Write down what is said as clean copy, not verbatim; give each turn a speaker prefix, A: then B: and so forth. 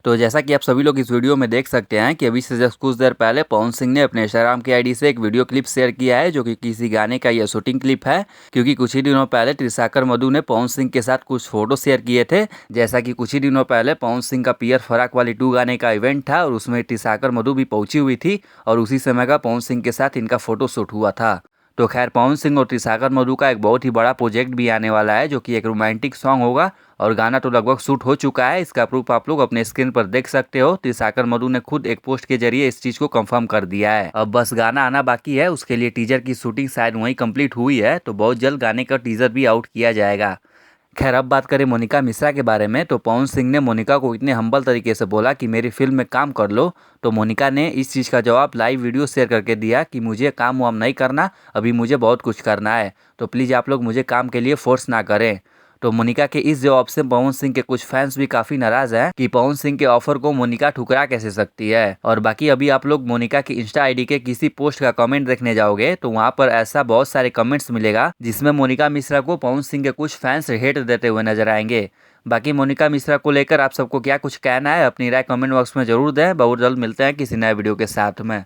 A: तो जैसा कि आप सभी लोग इस वीडियो में देख सकते हैं कि अभी से जस्ट कुछ देर पहले पवन सिंह ने अपने इंस्टाग्राम की आईडी से एक वीडियो क्लिप शेयर किया है, जो कि किसी गाने का यह शूटिंग क्लिप है। क्योंकि कुछ ही दिनों पहले त्रिशाकर मधु ने पवन सिंह के साथ कुछ फोटो शेयर किए थे। जैसा कि कुछ ही दिनों पहले पवन सिंह का पियर फराक वाली 2 गाने का इवेंट था और उसमें त्रिशाकर मधु भी पहुंची हुई थी और उसी समय का पवन सिंह के साथ इनका फोटो शूट हुआ था। तो खैर, पवन सिंह और त्रिशाकर मधु का एक बहुत ही बड़ा प्रोजेक्ट भी आने वाला है, जो कि एक रोमांटिक सॉन्ग होगा और गाना तो लगभग शूट हो चुका है। इसका प्रूफ आप लोग अपने स्क्रीन पर देख सकते हो। त्रिशाकर मधु ने खुद एक पोस्ट के जरिए इस चीज को कंफर्म कर दिया है। अब बस गाना आना बाकी है, उसके लिए टीजर की शूटिंग शायद वहीं कंप्लीट हुई है, तो बहुत जल्द गाने का टीजर भी आउट किया जाएगा। खैर, अब बात करें मोनिका मिश्रा के बारे में, तो पवन सिंह ने मोनिका को इतने हम्बल तरीके से बोला कि मेरी फिल्म में काम कर लो। तो मोनिका ने इस चीज़ का जवाब लाइव वीडियो शेयर करके दिया कि मुझे काम वाम नहीं करना, अभी मुझे बहुत कुछ करना है, तो प्लीज़ आप लोग मुझे काम के लिए फोर्स ना करें। तो मोनिका के इस जवाब से पवन सिंह के कुछ फैंस भी काफ़ी नाराज़ हैं कि पवन सिंह के ऑफर को मोनिका ठुकरा कैसे सकती है। और बाकी अभी आप लोग मोनिका की इंस्टा आईडी के किसी पोस्ट का कमेंट देखने जाओगे तो वहाँ पर ऐसा बहुत सारे कमेंट्स मिलेगा जिसमें मोनिका मिश्रा को पवन सिंह के कुछ फैंस हेट देते हुए नजर आएंगे। बाकी मोनिका मिश्रा को लेकर आप सबको क्या कुछ कहना है, अपनी राय कमेंट बॉक्स में जरूर दें। बहुत जल्द मिलते हैं किसी नए वीडियो के साथ में।